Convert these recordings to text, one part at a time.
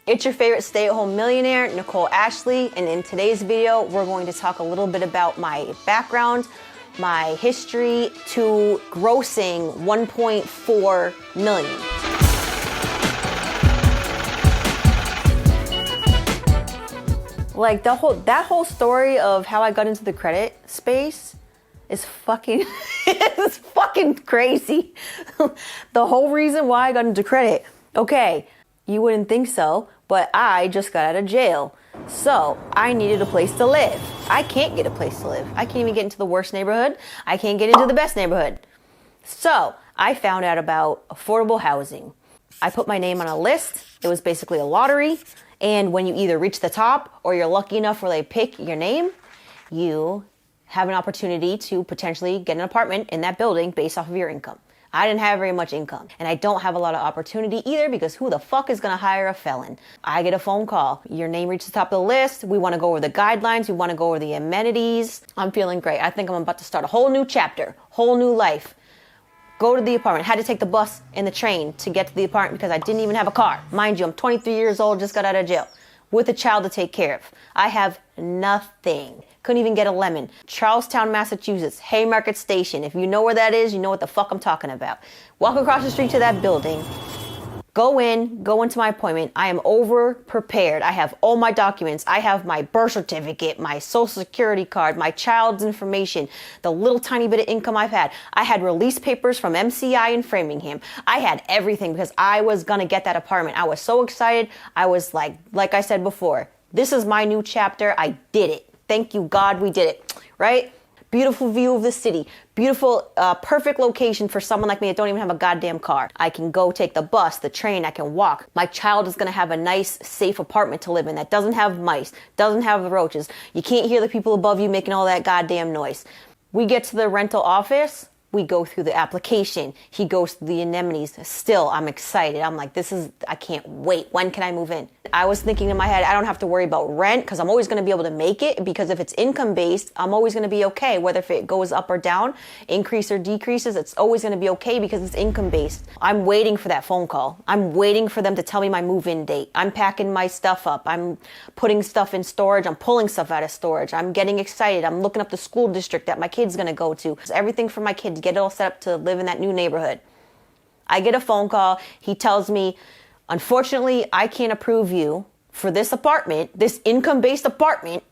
It's your favorite stay-at-home millionaire, Nicole Ashley, and in today's video, we're going to talk a little bit about my background, my history to grossing 1.4 million. Like that whole story of how I got into the credit space is fucking it's fucking crazy. The whole reason why I got into credit. Okay, you wouldn't think so, but I just got out of jail. So I needed a place to live. I can't get a place to live. I can't even get into the worst neighborhood. I can't get into the best neighborhood. So I found out about affordable housing. I put my name on a list. It was basically a lottery. And when you either reach the top or you're lucky enough where they pick your name, you have an opportunity to potentially get an apartment in that building based off of your income. I didn't have very much income, and I don't have a lot of opportunity either because who the fuck is gonna hire a felon? I get a phone call. Your name reaches the top of the list. We wanna go over the guidelines. We wanna go over the amenities. I'm feeling great. I think I'm about to start a whole new chapter, whole new life. Go to the apartment. Had to take the bus and the train to get to the apartment because I didn't even have a car. Mind you, I'm 23 years old, just got out of jail with a child to take care of. I have nothing. Couldn't even get a lemon. Charlestown, Massachusetts, Haymarket Station. If you know where that is, you know what the fuck I'm talking about. Walk across the street to that building. Go into my appointment. I am over prepared. I have all my documents. I have my birth certificate, my social security card, my child's information, the little tiny bit of income I've had. I had release papers from MCI in Framingham. I had everything because I was going to get that apartment. I was so excited. I was like I said before, this is my new chapter. I did it. Thank you, God, we did it, right? Beautiful view of the city. Beautiful, perfect location for someone like me that don't even have a goddamn car. I can go take the bus, the train, I can walk. My child is gonna have a nice, safe apartment to live in that doesn't have mice, doesn't have roaches. You can't hear the people above you making all that goddamn noise. We get to the rental office. We go through the application. He goes through the amenities. Still, I'm excited. I'm like, I can't wait. When can I move in? I was thinking in my head, I don't have to worry about rent because I'm always going to be able to make it because if it's income based, I'm always going to be okay. Whether if it goes up or down, increase or decreases, it's always going to be okay because it's income based. I'm waiting for that phone call. I'm waiting for them to tell me my move-in date. I'm packing my stuff up. I'm putting stuff in storage. I'm pulling stuff out of storage. I'm getting excited. I'm looking up the school district that my kid's going to go to. Everything for my kid to get it all set up to live in that new neighborhood. I get a phone call. He tells me, unfortunately, I can't approve you for this apartment, this income-based apartment.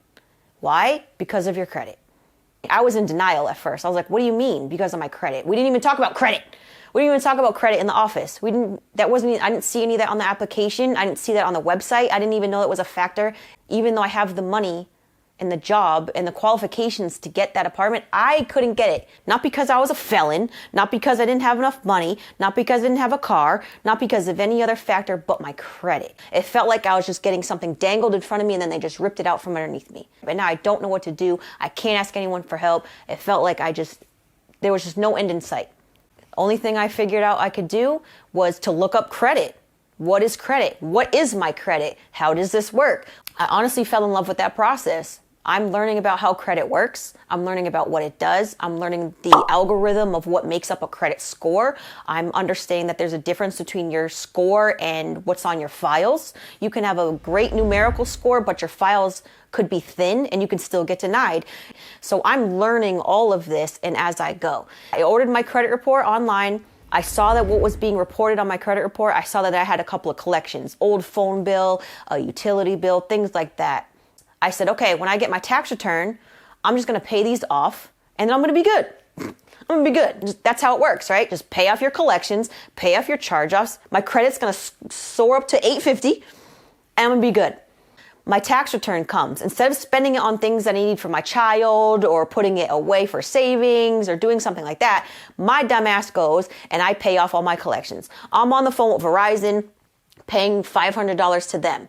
Why? Because of your credit. I was in denial at first. I was like, what do you mean? Because of my credit? We didn't even talk about credit. We didn't even talk about credit in the office. I didn't see any of that on the application. I didn't see that on the website. I didn't even know it was a factor. Even though I have the money and the job and the qualifications to get that apartment, I couldn't get it. Not because I was a felon, not because I didn't have enough money, not because I didn't have a car, not because of any other factor but my credit. It felt like I was just getting something dangled in front of me and then they just ripped it out from underneath me. But now I don't know what to do. I can't ask anyone for help. It felt like there was just no end in sight. Only thing I figured out I could do was to look up credit. What is credit? What is my credit? How does this work? I honestly fell in love with that process. I'm learning about how credit works. I'm learning about what it does. I'm learning the algorithm of what makes up a credit score. I'm understanding that there's a difference between your score and what's on your files. You can have a great numerical score, but your files could be thin and you can still get denied. So I'm learning all of this and as I go. I ordered my credit report online. I saw that what was being reported on my credit report, I saw that I had a couple of collections, old phone bill, a utility bill, things like that. I said, okay, when I get my tax return, I'm just going to pay these off and then I'm going to be good. I'm going to be good. That's how it works, right? Just pay off your collections, pay off your charge-offs. My credit's going to soar up to 850 and I'm going to be good. My tax return comes. Instead of spending it on things that I need for my child or putting it away for savings or doing something like that, my dumb ass goes and I pay off all my collections. I'm on the phone with Verizon paying $500 to them.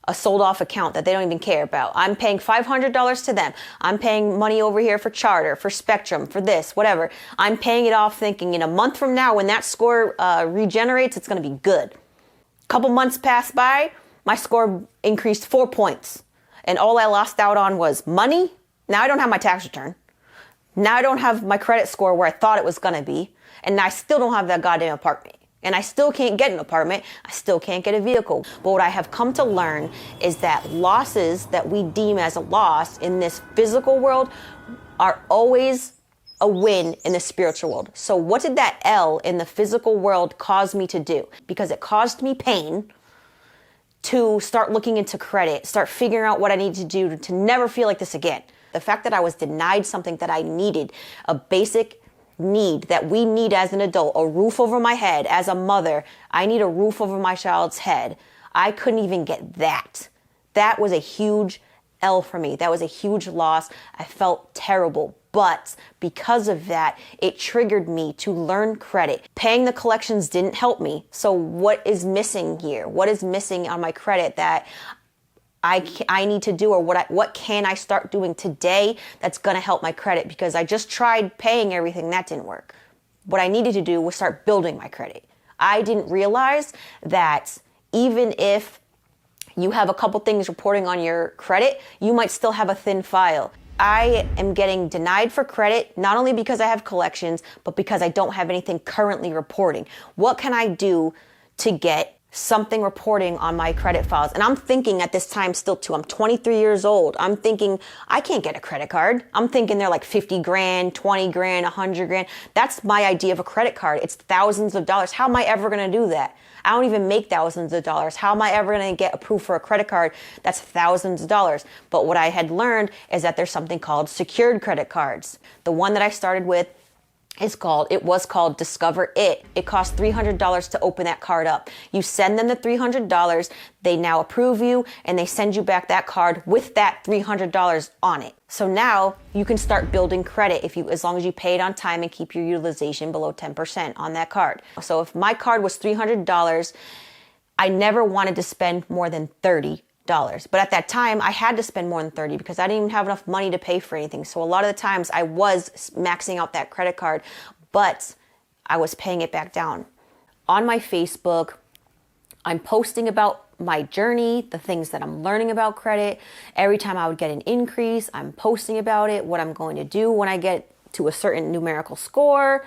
A sold off account that they don't even care about. I'm paying $500 to them. I'm paying money over here for Charter, for Spectrum, for this, whatever. I'm paying it off thinking in a month from now when that score regenerates, it's going to be good. A couple months passed by, my score increased 4 points. And all I lost out on was money. Now I don't have my tax return. Now I don't have my credit score where I thought it was going to be. And I still don't have that goddamn apartment. And I still can't get an apartment. I still can't get a vehicle. But what I have come to learn is that losses that we deem as a loss in this physical world are always a win in the spiritual world. So what did that L in the physical world cause me to do? Because it caused me pain to start looking into credit, start figuring out what I need to do to never feel like this again. The fact that I was denied something that I needed, a basic need that we need as an adult, a roof over my head. As a mother, I need a roof over my child's head. I couldn't even get that. That was a huge L for me. That was a huge loss. I felt terrible. But because of that, it triggered me to learn credit. Paying the collections didn't help me. So what is missing here? What is missing on my credit that I need to do, or what can I start doing today that's going to help my credit? Because I just tried paying everything. That didn't work. What I needed to do was start building my credit. I didn't realize that even if you have a couple things reporting on your credit, you might still have a thin file. I am getting denied for credit, not only because I have collections, but because I don't have anything currently reporting. What can I do to get something reporting on my credit files? And I'm thinking at this time still too, I'm 23 years old. I'm thinking I can't get a credit card. I'm thinking they're like 50 grand, 20 grand, 100 grand. That's my idea of a credit card. It's thousands of dollars. How am I ever going to do that? I don't even make thousands of dollars. How am I ever going to get approved for a credit card that's thousands of dollars? But what I had learned is that there's something called secured credit cards. The one that I started with it was called Discover It. It costs $300 to open that card up. You send them the $300, they now approve you, and they send you back that card with that $300 on it. So now you can start building credit as long as you pay it on time and keep your utilization below 10% on that card. So if my card was $300, I never wanted to spend more than $30. But at that time, I had to spend more than 30 because I didn't even have enough money to pay for anything. So a lot of the times I was maxing out that credit card, but I was paying it back down. On my Facebook, I'm posting about my journey, the things that I'm learning about credit. Every time I would get an increase, I'm posting about it, what I'm going to do when I get to a certain numerical score.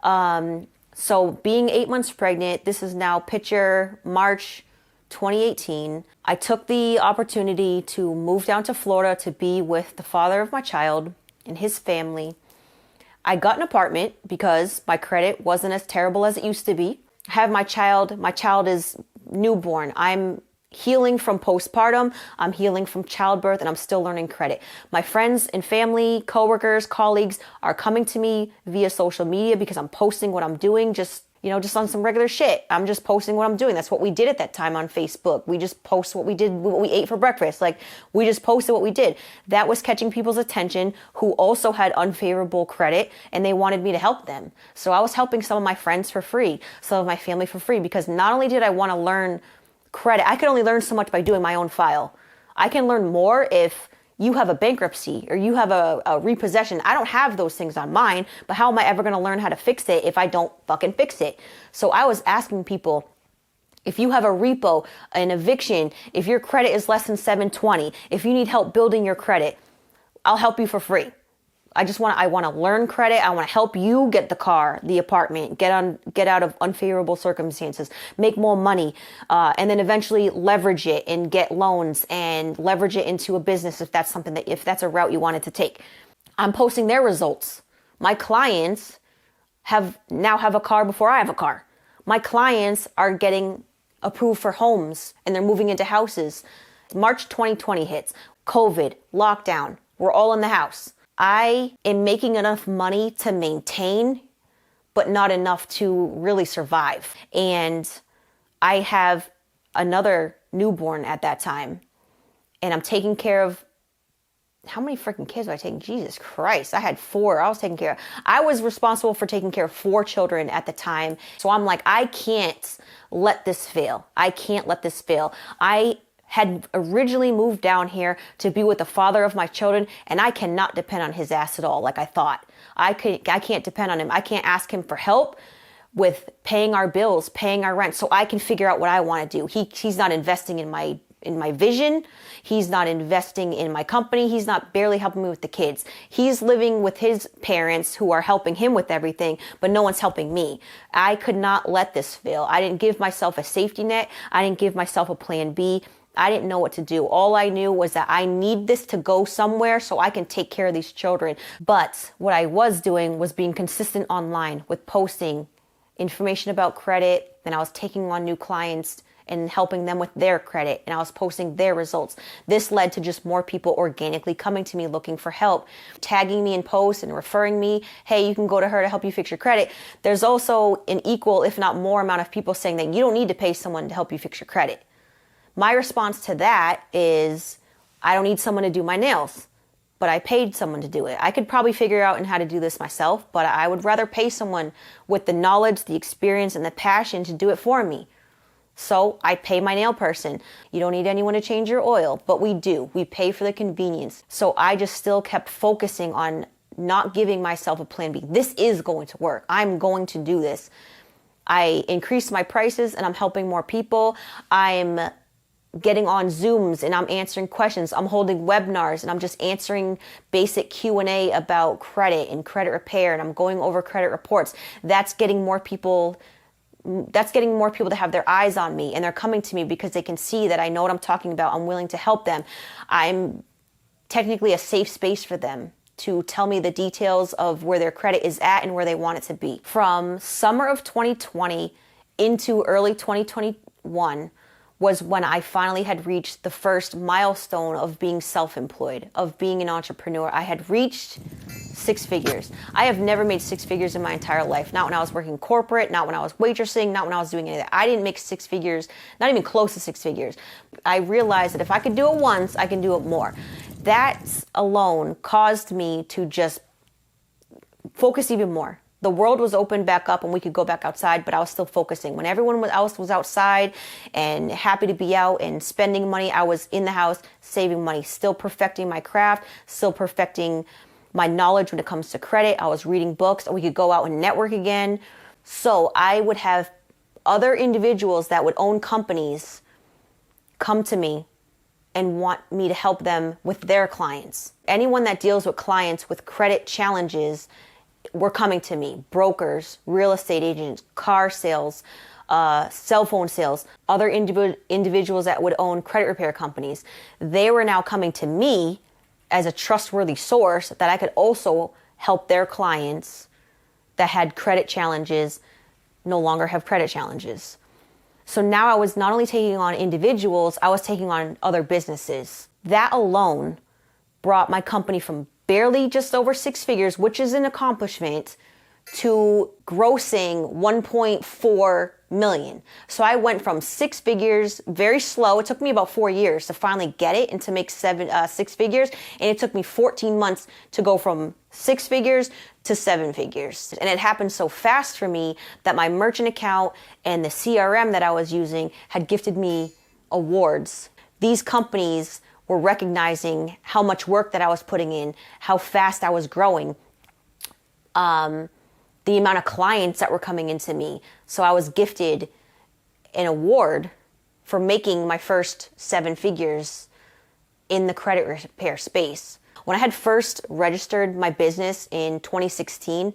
So being 8 months pregnant, this is now picture March 2018, I took the opportunity to move down to Florida to be with the father of my child and his family. I got an apartment because my credit wasn't as terrible as it used to be. I have my child. My child is newborn. I'm healing from postpartum. I'm healing from childbirth, and I'm still learning credit. My friends and family, coworkers, colleagues are coming to me via social media because I'm posting what I'm doing, just on some regular shit. I'm just posting what I'm doing. That's what we did at that time on Facebook. We just post what we did, what we ate for breakfast. Like, we just posted what we did. That was catching people's attention who also had unfavorable credit, and they wanted me to help them. So I was helping some of my friends for free, some of my family for free, because not only did I want to learn credit, I could only learn so much by doing my own file. I can learn more if you have a bankruptcy or you have a repossession. I don't have those things on mine, but how am I ever going to learn how to fix it if I don't fucking fix it? So I was asking people, if you have a repo, an eviction, if your credit is less than 720, if you need help building your credit, I'll help you for free. I want to learn credit. I want to help you get the car, the apartment, get out of unfavorable circumstances, make more money, and then eventually leverage it and get loans and leverage it into a business if that's a route you wanted to take. I'm posting their results. My clients now have a car before I have a car. My clients are getting approved for homes and they're moving into houses. March 2020 hits, COVID, lockdown. We're all in the house. I am making enough money to maintain, but not enough to really survive. And I have another newborn at that time. And I'm taking care of, how many freaking kids was I taking? Jesus Christ. I had 4. I was taking care of. I was responsible for taking care of 4 children at the time. So I'm like, I can't let this fail. I can't let this fail. I had originally moved down here to be with the father of my children, and I cannot depend on his ass at all like I thought. I can't depend on him. I can't ask him for help with paying our bills, paying our rent, so I can figure out what I want to do. He's not investing in my in my vision. He's not investing in my company. He's not barely helping me with the kids. He's living with his parents who are helping him with everything, but no one's helping me. I could not let this fail. I didn't give myself a safety net. I didn't give myself a plan B. I didn't know what to do. All I knew was that I need this to go somewhere so I can take care of these children. But what I was doing was being consistent online with posting information about credit, and I was taking on new clients and helping them with their credit, and I was posting their results. This led to just more people organically coming to me looking for help, tagging me in posts and referring me, hey, you can go to her to help you fix your credit. There's also an equal, if not more, amount of people saying that you don't need to pay someone to help you fix your credit. My response to that is, I don't need someone to do my nails, but I paid someone to do it. I could probably figure out how to do this myself, but I would rather pay someone with the knowledge, the experience, and the passion to do it for me. So I pay my nail person. You don't need anyone to change your oil, but we do. We pay for the convenience. So I just still kept focusing on not giving myself a plan B. This is going to work. I'm going to do this. I increased my prices and I'm helping more people. I'm getting on Zooms and I'm answering questions. I'm holding webinars and I'm just answering basic Q&A about credit and credit repair, and I'm going over credit reports. That's getting more people to have their eyes on me, and they're coming to me because they can see that I know what I'm talking about. I'm willing to help them. I'm technically a safe space for them to tell me the details of where their credit is at and where they want it to be. From summer of 2020 into early 2021 was when I finally had reached the first milestone of being self-employed, of being an entrepreneur. I had reached 6 figures. I have never made 6 figures in my entire life. Not when I was working corporate, not when I was waitressing, not when I was doing any of that. I didn't make 6 figures, not even close to 6 figures. I realized that if I could do it once, I can do it more. That alone caused me to just focus even more. The world was open back up and we could go back outside, but I was still focusing. When everyone else was outside and happy to be out and spending money, I was in the house saving money, still perfecting my craft, still perfecting my knowledge when it comes to credit. I was reading books, and we could go out and network again. So I would have other individuals that would own companies come to me and want me to help them with their clients. Anyone that deals with clients with credit challenges were coming to me. Brokers, real estate agents, car sales, cell phone sales, other individuals that would own credit repair companies. They were now coming to me as a trustworthy source that I could also help their clients that had credit challenges no longer have credit challenges. So now I was not only taking on individuals, I was taking on other businesses. That alone brought my company from barely just over 6 figures, which is an accomplishment, to grossing 1.4 million. So I went from 6 figures, very slow. It took me about 4 years to finally get it and to make 6 figures. And it took me 14 months to go from 6 figures to 7 figures. And it happened so fast for me that my merchant account and the CRM that I was using had gifted me awards. These companies were recognizing how much work that I was putting in, how fast I was growing, the amount of clients that were coming into me. So I was gifted an award for making my first 7 figures in the credit repair space. When I had first registered my business in 2016,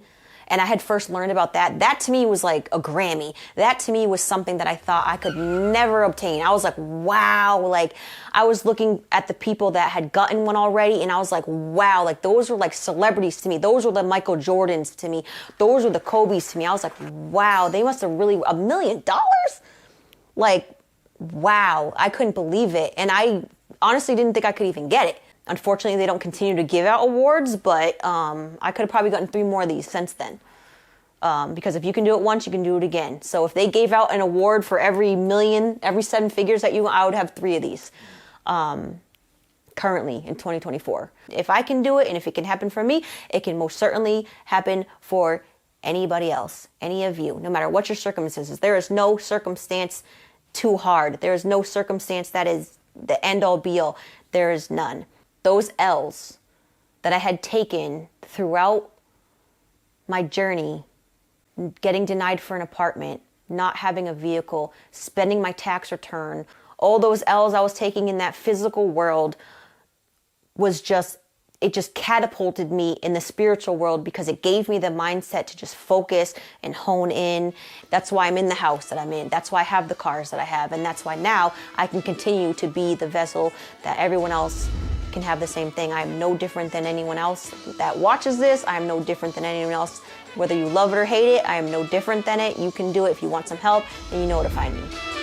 and I had first learned about that, that to me was like a Grammy. That to me was something that I thought I could never obtain. I was like, wow. Like, I was looking at the people that had gotten one already, and I was like, wow. Like, those were like celebrities to me. Those were the Michael Jordans to me. Those were the Kobe's to me. I was like, wow, they must have really, $1 million? Like, wow. I couldn't believe it. And I honestly didn't think I could even get it. Unfortunately, they don't continue to give out awards, but I could have probably gotten 3 more of these since then. Because if you can do it once, you can do it again. So if they gave out an award for every million, every 7 figures that I would have 3 of these currently in 2024. If I can do it, and if it can happen for me, it can most certainly happen for anybody else, any of you, no matter what your circumstances. There is no circumstance too hard. There is no circumstance that is the end-all be-all. There is none. Those L's that I had taken throughout my journey, getting denied for an apartment, not having a vehicle, spending my tax return, All those L's I was taking in that physical world it just catapulted me in the spiritual world because it gave me the mindset to just focus and hone in. That's why I'm in the house that I'm in. That's why I have the cars that I have. And that's why now I can continue to be the vessel that everyone else can have the same thing. I am no different than anyone else that watches this. I am no different than anyone else. Whether you love it or hate it, I am no different than it. You can do it. If you want some help, then you know where to find me.